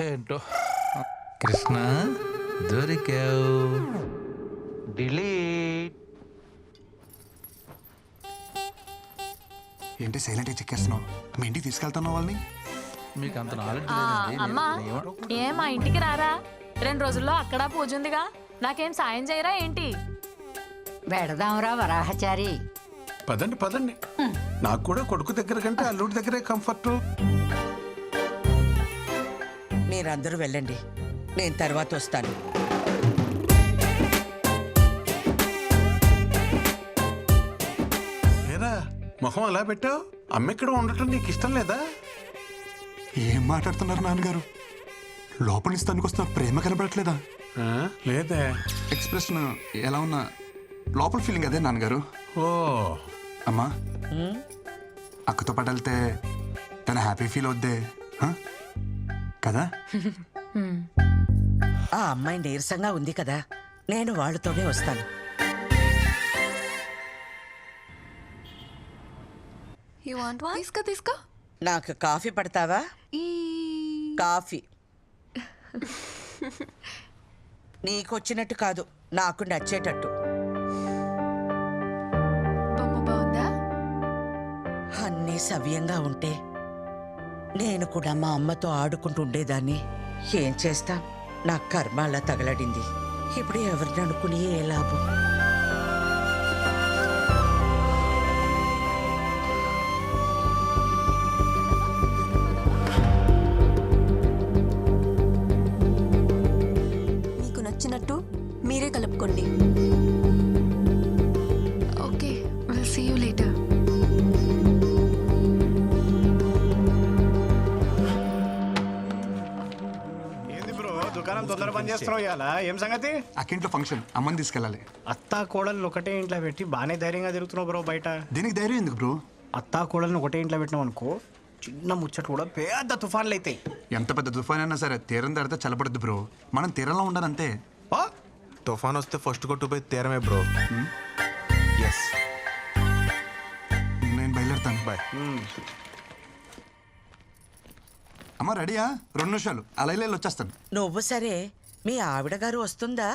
ఏంటో కృష్ణ దొరికావు. డిలీట్. ఏంటి సైలెంట్గా చెక్కేస్తున్నావు? మీ ఇంటికి తీసుకెళ్తున్నావు వాళ్ళని? మీకు అంత నాలెడ్జ్ అమ్మా ఏం మా ఇంటికి రారా? 2 రోజుల్లో అక్కడ పూజ ఉందిగా, నాకేం సాయం చేయరా ఏంటి? పెడదాంరా వరాహచారి. పదండి పదండి. నాకు కూడా కొడుకు దగ్గర కంటే అల్లుడి దగ్గరే కంఫర్ట్. మీరందరూ వెళ్ళండి, నేను తర్వాత వస్తాను. ఏరా మొహం అలా పెట్టావు? అమ్మ ఇక్కడ ఉండటం నీకు ఇష్టం లేదా? ఏం మాట్లాడుతున్నారు నాన్నగారు? లోపల నుంచి తనకొస్తున్న ప్రేమ కనబడట్లేదా? లేదే. ఎక్స్ప్రెషన్ ఎలా ఉన్నా లోపల ఫీలింగ్ అదే నాన్నగారు. ఓ అమ్మా, అక్కతో పాటు వెళ్తే తన హ్యాపీ ఫీల్ అవుద్దే కదా? ఆ అమ్మాయి నీరసంగా ఉంది కదా, నేను వాళ్ళతోనే వస్తాను. తీసుకో. నాకు కాఫీ పడతావా? కాఫీ నీకొచ్చినట్టు కాదు, నాకు నచ్చేటట్టు. అన్నీ సవ్యంగా ఉంటే నేను కూడా మా అమ్మతో ఆడుకుంటూ ఉండేదాన్ని. ఏం చేస్తా, నా కర్మ అలా తగలడింది. ఇప్పుడు ఎవరిని అనుకుని ఏ లాభం? మీకు నచ్చినట్టు మీరే కలుపుకోండి. Okay, will see you later. దుకాణం తొందర పని చేస్తున్నావు ఇవాళ. ఏం సంగతి? అక్కింట్లో ఫంక్షన్, అమ్మని తీసుకెళ్ళాలి. అత్తా కోడల్ని ఒకటే ఇంట్లో పెట్టి బాగానే ధైర్యంగా తిరుగుతున్నావు బ్రో బయట. దీనికి ధైర్యం ఎందుకు బ్రో? అత్తా కోడల్ని ఒకటే ఇంట్లో పెట్టినావు అనుకో, చిన్న ముచ్చట్లు కూడా పెద్ద తుఫాన్లు అవుతాయి. ఎంత పెద్ద తుఫాన్ అయినా సరే తీరం దాడితే చల్లబడద్దు బ్రో. మనం తీరంలో ఉండాలంతే. తుఫాన్ వస్తే ఫస్ట్ కొట్టుపోయి తీరమే బ్రో. ఎస్, నేను బయలుదేరుతాను. బాయ్. అమ్మ రెడీయా? 2 నిమిషాలు అలా వచ్చేస్తాను. నువ్వు సరే, మీ ఆవిడ గారు వస్తుందా?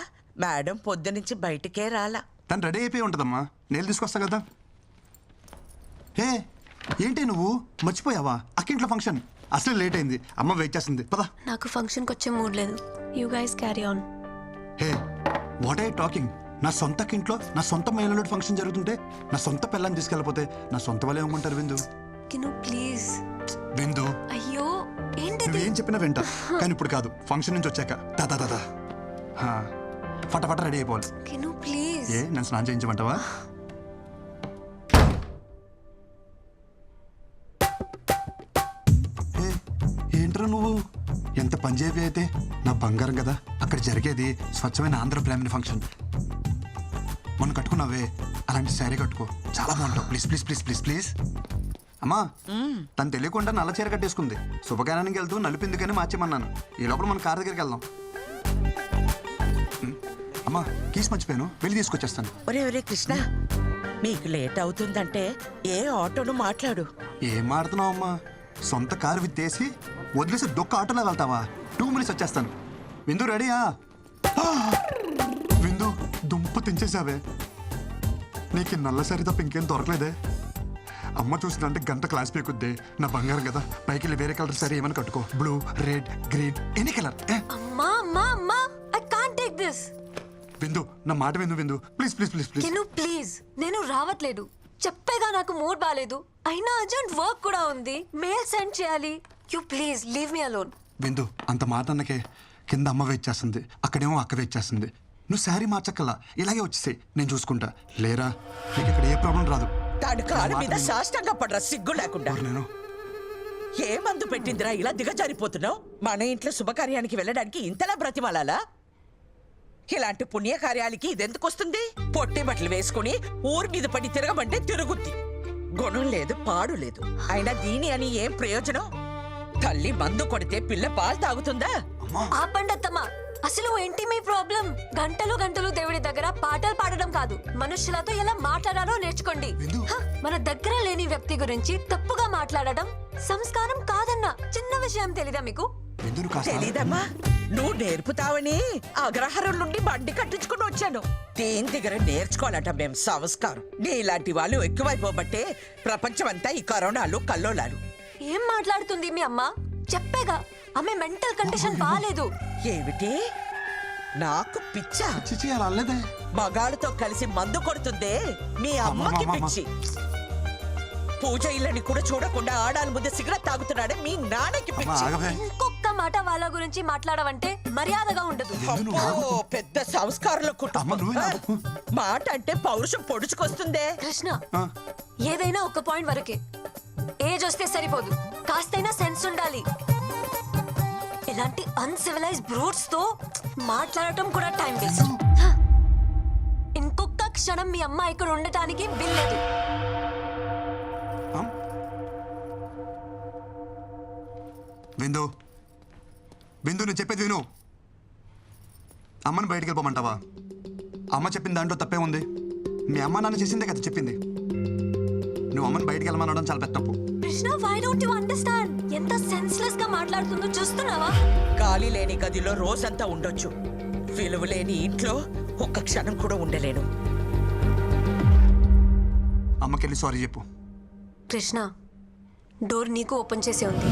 మేడం పొద్దునుంచి బయటికే రాలా. తను రెడీ అయిపోయి ఉంటుందమ్మా, నేను తీసుకొస్తా కదా. హే ఏంటి నువ్వు మర్చిపోయావా? అక్కింట్లో ఫంక్షన్ అసలు లేట్ అయింది, అమ్మ వెయిట్ చేస్తుంది. పదా. నాకు ఫంక్షన్కి వచ్చే మూడ్ లేదు. You guys carry on. Hey what are you talking? నా సొంత ఇంట్లో నా సొంత మహిళలో ఫంక్షన్ జరుగుతుంటే నా సొంత పిల్లని తీసుకెళ్ళిపోతే నా సొంత వాళ్ళు ఏమంటారు? విందు ప్లీజ్. విందు, అయ్యో ఏంటి? నువ్వేం చెప్పినా వింటా, కానీ ఇప్పుడు కాదు. ఫంక్షన్ నుంచి వచ్చాక దాదా ఫటాఫట రెడీ అయిపోవాలి. ప్లీజ్. ఏ నన్ను స్నానం చేయించమంటావా? ఏంట్రా నువ్వు ఎంత పంజాబీ అయితే నా బంగారం కదా. అక్కడ జరిగేది స్వచ్ఛమైన ఆంధ్ర బ్రాహ్మణ ఫంక్షన్. మొన్న కట్టుకున్నావే అలాంటి శారీ కట్టుకో, చాలా బాగుంటావు. Please please please please please. అమ్మా, తను తెలియకుండా నల్ల చీర కట్టేసుకుంది. శుభకార్యానికి వెళ్తూ నలిపిందుకని మార్చేమన్నాను. ఈ లోపల మన కార్ దగ్గరికి వెళ్దాం. అమ్మా కీస్ మర్చిపోయాను, వెళ్ళి తీసుకొచ్చేస్తాను. ఒరే కృష్ణ, మీకు లేట్ అవుతుందంటే ఏ ఆటోను మాట్లాడు. ఏం మాడుతున్నావు అమ్మా? సొంత కారు విత్తేసి వదిలేసి దొక్క ఆటోలో వెళ్తావా? 2 minutes వచ్చేస్తాను. విందు రెడీయా? విందు దుంప తెంచేసావే. నీకు నల్ల సరి తప్ప ఇంకేం దొరకలేదే. అమ్మ చూసినంటే గంట క్లాస్ పీకుద్ది. నా బంగారం కదా, పైకి వెళ్ళి వేరే కలర్ సరే ఏమని కట్టుకో. Blue, red, green, any colour. అమ్మా అమ్మా అమ్మా, ఐ కాంట్ టేక్ దిస్. విందు నా మాట విందు. విందు please please please please. Please, నేను రావట్లేదు. చెప్పేగా నాకు మూడ్ బాలేదు. అయినా అర్జెంట్ వర్క్ కూడా ఉంది, మెయిల్ సెండ్ చేయాలి. You please leave me alone. విందు అంత మాట అన్నకే కింద అమ్మ వెయిట్ చేస్తుంది, అక్కడేమో అక్క వెయిట్ చేస్తుంది. నువ్వు శారీ మార్చక్కల్లా ఇలాగే వచ్చేసాయి, నేను చూసుకుంటా. లేరా నీకు ఇక్కడ ఏ ప్రాబ్లం రాదు. దాని కాలు మీద సాష్టంగా పడరా, సిగ్గు లేకుండా. నేను ఏ మందు పెట్టిందిరా ఇలా దిగజారిపోతున్నావు? మన ఇంట్లో శుభకార్యానికి వెళ్ళడానికి ఇంతలా బ్రతిమాలాలా? ఇలాంటి పుణ్యకార్యాలకి ఇదెందుకు వస్తుంది? పొట్టి బట్టలు వేసుకుని ఊరి మీద పడి తిరగమంటే తిరుగుద్ది. గుణం లేదు, పాడు లేదు. అయినా దీని అని ఏం ప్రయోజనం? తల్లి మందు కొడితే పిల్ల పాలు తాగుతుందా? ఆపండి అత్తమ్మా, అసలు ఏంటి మీ ప్రాబ్లం? గంటలు గంటలు దేవుడి దగ్గర పాటలు పాడడం కాదు, మనుషులతో ఎలా మాట్లాడాలో నేర్చుకోండి. మన దగ్గర లేని వ్యక్తి గురించి తప్పుగా మాట్లాడడం సంస్కారం కాదన్న చిన్న విషయం తెలీదా మీకు? విందు కాస్త తెలీదమ్మా నువ్వు నేర్పుతావని అగ్రహారం నుండి బండి కట్టించుకుని వచ్చాను. దేని దగ్గర నేర్చుకోవాలట మేం సంస్కారం. నీలాంటి వాళ్ళు ఎక్కువైపోబట్టే ప్రపంచమంతా ఈ కరోనాలు కల్లోలాలు. ఏం మాట్లాడుతుంది మీ అమ్మ? చెప్పేగా ఆమె మెంటల్ కండిషన్ బాగాలేదు. ఏమిటి నాకు పిచ్చా? చిచి అలా అనలేదే. మగాళ్ళతో కలిసి మందు కొడుతుందే మీ అమ్మకి పిచ్చి. పూజ ఇళ్ళని కూడా చూడకుండా ఆడాల ముందు సిగరెట్ తాగుతున్నాడే మీ నాన్నకి పిచ్చి. ఆగవే. ఇంకొక మాట వాళ్ళ గురించి మాట్లాడవంటే మర్యాదగా ఉండదు. అబ్బో, పెద్ద సంస్కారంలో అమ్మ, కుటుంబం. నువ్వే ఆ, నాకు. మాట అంటే పౌరుషం పొడుచుకొస్తుందే. కృష్ణ ఆ, ఏదైనా ఒక పాయింట్ వరకే. ఏజ్ వస్తే సరిపోదు, కాస్తైనా సెన్స్ ఉండాలి. ఇలాంటి అన్సివిలైజ్ బ్రూట్స్ తో మాట్లాడటం కూడా టైం వేస్ట్. ఇంకొక క్షణం మీ అమ్మ ఇక్కడ ఉండటానికి వీల్లేదు. విందు విందు నేను చెప్పేది విను. అమ్మని బయటికి వెళ్ళిపోమంటావా? అమ్మ చెప్పిన దాంట్లో తప్పే ఉంది. మీ అమ్మ నాన్న చేసిందే కదా చెప్పింది. నువ్వు అమ్మని బయటికి వెళ్ళమనడం చాలా పెద్ద తప్పు. Krishna, why don't you understand? ఎంత సెన్స్లెస్ గా మాట్లాడుతుందో చూస్తున్నావా? గాలి లేని గదిలో రోజంతా ఉండొచ్చు, విలువ లేని ఇంట్లో ఒక్క క్షణం కూడా ఉండలేను. అమ్మకెళ్ళి సారీ చెప్పు. కృష్ణ, డోర్ నీకు ఓపెన్ చేసే ఉంది.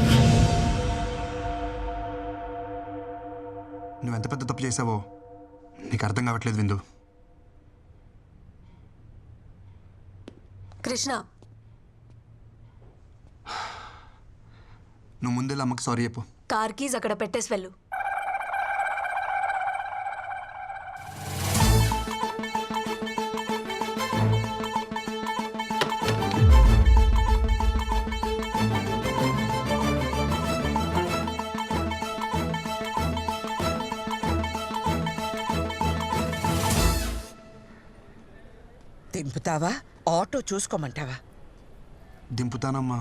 నువ్వెంత పెద్ద తప్పు చేసావో నీకు అర్థం కావట్లేదు విందు. కృష్ణ, నువ్వు ముందెళ్ళి అమ్మకి సారీ చెప్పు. కార్ కీజ్ అక్కడ పెట్టేసి వెళ్ళు. దింపుతావా? ఆటో చూసుకోమంటావా? దింపుతానమ్మా.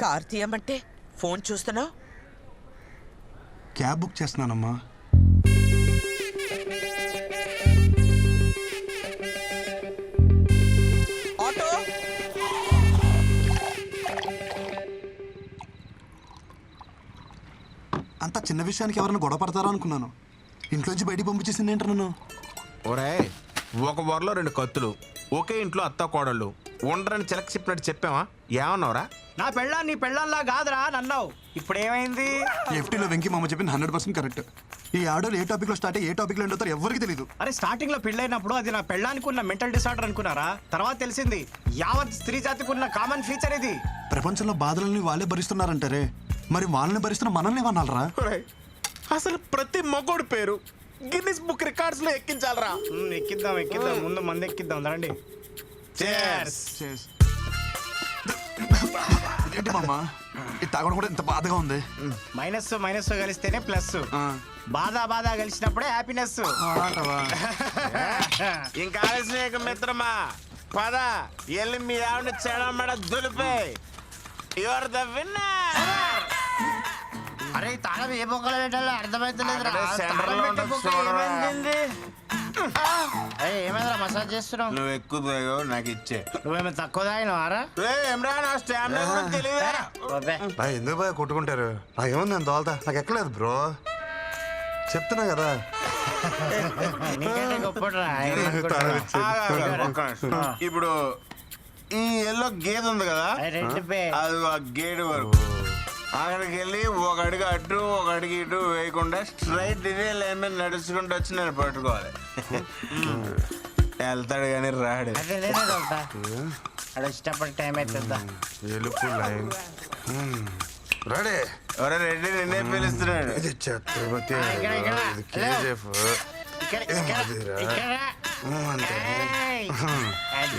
కార్ తీయమంటే ఫోన్ చూస్తున్నావు. క్యాబ్ బుక్ చేస్తున్నానమ్మా. ఆటో అంత చిన్న విషయానికి ఎవరైనా గొడవ పడతారా అనుకున్నాను. ఇంట్లోంచి బయటికి పంపించేసింది ఏంట నన్ను. ఒరే, ఒక వరలో 2 కత్తులు, ఒకే ఇంట్లో అత్త కోడళ్ళు ఉండరని చిలక చెప్పినట్టు చెప్పావా? ఏమన్నావురా? నా పెళ్ళాం నీ పెళ్ళంలా కాదురా నన్నావు. ఇప్పుడు ఏమైంది? ఎఫ్టీలో వెంకీ మామ చెప్పింది 100% కరెక్ట్. ఈ ఆడోళ్ళు ఏ టాపిక్లో స్టార్ట్ అయ్యి ఏ టాపిక్లో ఎండ్ అవుతారో ఎవరికి తెలియదు. అరే స్టార్టింగ్ లో పెళ్ళైనప్పుడు అది నా పెళ్ళానికి ఉన్న మెంటల్ డిసార్డర్ అనుకున్నారా? తర్వాత తెలిసింది యావత్ స్త్రీ జాతికి ఉన్న కామన్ ఫీచర్ ఇది. ప్రపంచంలో బాధలని వాళ్ళే భరిస్తున్నారంటారే, మరి వాళ్ళని భరిస్తున్న మనల్ని ఏమన్నారా? ఒరేయ్, అసలు ప్రతి మగోడి పేరు గిన్నిస్ బుక్ రికార్డ్స్ లో ఎక్కించాలరా. ఎక్కిద్దాం ముందు మంది ఎక్కిద్దాం రండి. Cheers. ఏంటి మామ ఇది తాగడం కూడా ఇంత బాధగా ఉంది. మైనస్ కలిస్తేనే ప్లస్. బాధ కలిసినప్పుడే హ్యాపీనెస్. ఇంకా ఆలస్యం మిత్రమా, పద ఎల్లి మీ ఆవిడ చెడమడ దులిపే. You're the winner. అరే తాగం ఏ బొక్కలు పెట్టాలో అర్థమైతలేదు. ఏమైందిరా మసాజ్ చేస్తున్నావు? నువ్వు ఎక్కువ తాగావు, నాకు ఇచ్చే. నువ్వేమో తక్కువ తాగినవారా? ఏమ్రా నా స్టామినా గురించి తెలియదా? ఎందుకు బాయ్ కొట్టుకుంటారు? నాకేముంది నేను తోలుతా, నాకు ఎక్కలేదు బ్రో, చెప్తున్నా కదా. నీకంటే గొప్పరా. ఇప్పుడు ఈ ఎల్లో గేదె ఉంది కదా, రెడ్ పే. అది ఆ గేటు వరకు అక్కడికి వెళ్ళి ఒక అడుగు అటు ఒక అడుగు ఇటు వేయకుండా స్ట్రైట్ ఇదే లైన్ మీద నడుచుకుంటూ వచ్చి నేను పట్టుకోవాలి. వెళ్తాడు కానీ రాడు. అదే నేనే తోలుతా. అక్కడ ఇష్టపడి టైం అవుతుందా? ఎలుపు లైన్ రెడీ. ఎవరో రెడ్డి నిన్నే పిలుస్తున్నాడు. ఇది ఛత్రపతి, ఇక్కడ, ఇక్కడ. ఇది కేజీఎఫ్. అంతే.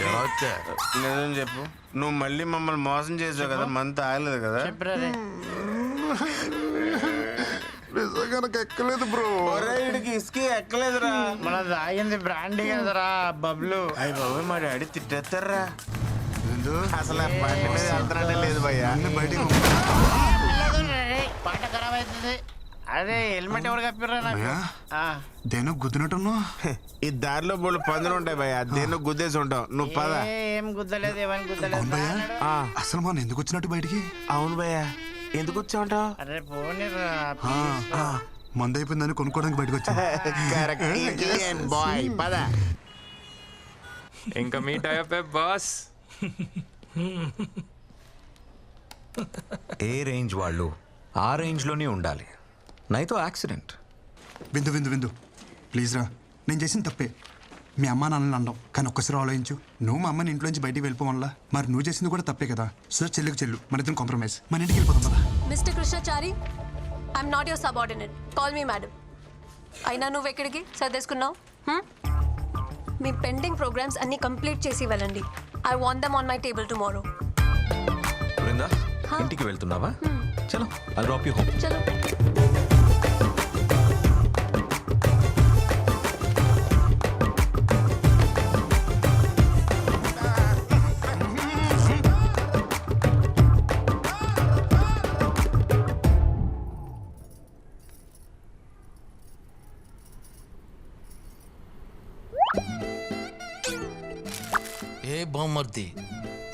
ఎలా వచ్చా? నిజం చెప్పు, నువ్వు మళ్ళీ మమ్మల్ని మోసం చేసావు కదా, మంత్ ఆగలేదు కదా? నిజంగా నాకు ఎక్కలేదు బ్రో. ఒరే ఇడికి ఇసుకి ఎక్కలేదురా. మన తాగింది బ్రాండీ కదరా బబ్లు. అయ్యి బాబు మా డాడీ తిట్టేస్తారా. అసలు ఆ బండి మీద వెళ్తానే లేదు భయ్యా. బయటికి పాట ఖరాబ్ అవుతుంది. అదే హెల్మెట్ ఎవరు కప్పిర్రా నాకు? దేని గుద్దినట్టున్నా. ఈ దారిలో బోళ్ళు పందులు ఉంటాయి భయ్యా, దేన్నో గుద్దేసి ఉంటావు. నువ్వు పద. ఏం గుద్దలేదు, ఏమని గుద్దలేదు. అవును భయ్యా, అసలు మనం ఎందుకు వచ్చినట్టు బయటికి? అవును భయ్యా, ఎందుకు వచ్చావంట అరే పోనీరా మందు అయిపోయిందని కొనుక్కోవడానికి బయటకు వచ్చా. బాయ్ పద. ఇంకా మీట్ అయ్యే బాస్. ఏ రేంజ్ వాళ్ళు ఆ రేంజ్లోనే ఉండాలి, నైతో యాక్సిడెంట్. విందు విందు విందు ప్లీజ్ రా, నేను చేసిన తప్పే. మీ అమ్మ నాన్నని అనడం, కానీ ఒక్కసారి ఆలోచించు. నువ్వు మా అమ్మని ఇంట్లోంచి బయటికి వెళ్ళిపోవాలా, మరి నువ్వు చేసింది కూడా తప్పే కదా. సో చెల్లుకు చెల్లు, మన ఇద్దరం కాంప్రమైజ్, మన ఇంటికి వెళ్ళిపోతాం కదా. Mister Krishnachari, I'm not your subordinate, call me madam. అయినా నువ్వు ఎక్కడికి సర్దేసుకున్నావు? మీ పెండింగ్ ప్రోగ్రామ్స్ అన్ని కంప్లీట్ చేసి వెళ్ళండి. I want them on my table tomorrow. Brinda, ఇంటికి వెళ్తున్నావా? చలో, ఐల్ డ్రాప్ యూ హోమ్. చలో. ఏ బామ్మర్ది,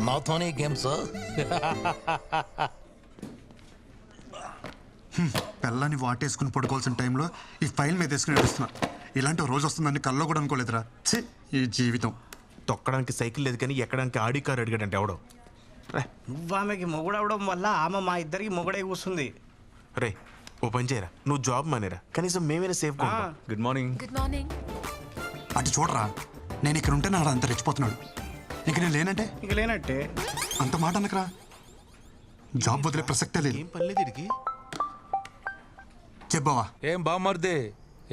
నాతోనే గేమ్స్? పిల్లని వాటేసుకుని పడుకోవాల్సిన టైంలో ఈ ఫైల్ మీద వేసుకుని నడుస్తున్నా. ఇలాంటి రోజు వస్తుందని కల్లో కూడా అనుకోలేదురా. ఛీ, ఈ జీవితం. తొక్కడానికి సైకిల్ లేదు కానీ ఎక్కడానికి ఆడి కారు అడిగాడంటే ఎవడో. నువ్వు ఆమెకి మొగుడవడం వల్ల ఆమె మా ఇద్దరికి మొగుడే కూస్తుంది. రే ఓ పని చేయరా, నువ్వు జాబ్ మానేరా, కనీసం మేమైనా safe. Good morning. Good morning. అటు చూడరా, నేను ఇక్కడ ఉంటే నాడు అంత రెచ్చిపోతున్నాడు. ఇక నేను లేనంటే ఇక లేనట్టే. అంత మాట అనకరా. జాబ్ వదిలే ప్రసక్తే లేదు. ఏం పర్లేదు ఇడికి. చెప్పావా, ఏం బామ్మర్ది,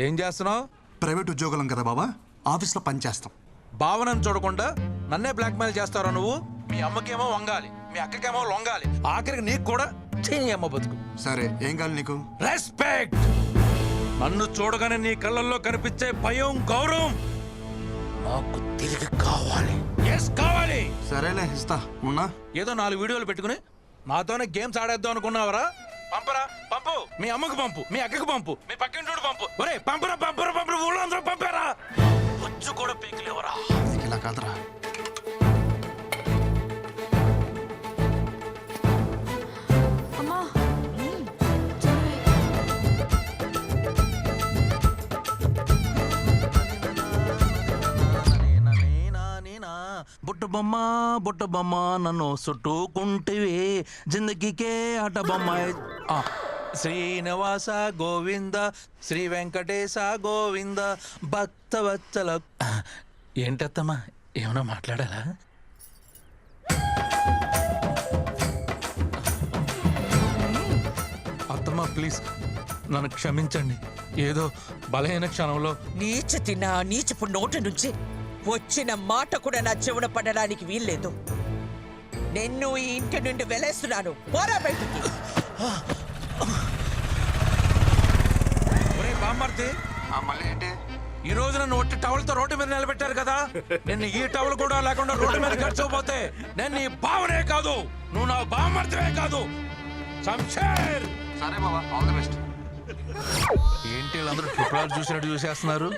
ఏం చేస్తున్నావు? ప్రైవేట్ ఉద్యోగులం కదా బాబా, ఆఫీస్లో పని చేస్తాం. భావనను చూడకుండా నన్నే బ్లాక్మెయిల్ చేస్తారా నువ్వు? మీ అమ్మకేమో వంగాలి, మీ అక్కకేమో లొంగాలి, ఆఖరికి నీకు కూడా చేయని అమ్మ బతుకు. సరే, ఏం కావాలి నీకు? రెస్పెక్ట్. నన్ను చూడగానే నీ కళ్ళల్లో కనిపించే భయం, గౌరవం నాకు తిరిగి కావాలి. ఎస్, కావాలి. సరేలే, ఇస్తా. ఉన్నా ఏదో 4 వీడియోలు పెట్టుకుని నాతోనే గేమ్స్ ఆడేద్దాం అనుకున్నావరా? పంపరా, పంపు. మీ అమ్మకు పంపు, మీ అక్కకు పంపు, మీ పక్కింటోడు పంపు. ఒరే పంపరా, పంపరా, పంపరా, ఊళ్ళో అందరూ పంపారా. వచ్చి కూడా పీకిలేవరా. ఇలా కాదురా. అమ్మా, బుట్ట బొమ్మ, బుట్ట బొమ్మ, నన్ను చుట్టుకుంటివి జిందగీకే ఆట బొమ్మ. శ్రీనివాస గోవింద, శ్రీ వెంకటేశ గోవింద, భక్తవత్సల. ఏంటత్తమ్మా, ఏమన్నా మాట్లాడాలా? అత్తమ్మా ప్లీజ్ నన్ను క్షమించండి. ఏదో బలహీన క్షణంలో నీచపు నోటి నుంచి వచ్చిన మాట కూడా నా చెవున పడడానికి వీల్లేదు. నిన్ను ఈ ఇంటి నుండి వెలేస్తున్నాను. పోరా బయటికి. ఒరే బామ్మర్ది, ఈ రోజు నన్ను ఒట్టి టవల్తో రోడ్డు మీద నిలబెట్టారు కదా. నేను ఈ టవల్ కూడా లేకుండా రోడ్డు మీద ఖర్చుపోతే నేను నీ భావనే కాదు, నువ్వు నా బామ్మర్దివే కాదు. శంషేర్. సరే బాబా, ఆల్ ది బెస్ట్. ఏంటి వీళ్ళందరూ ట్రిపుల్ ఆర్ చూసినట్టు చూసేస్తున్నారు?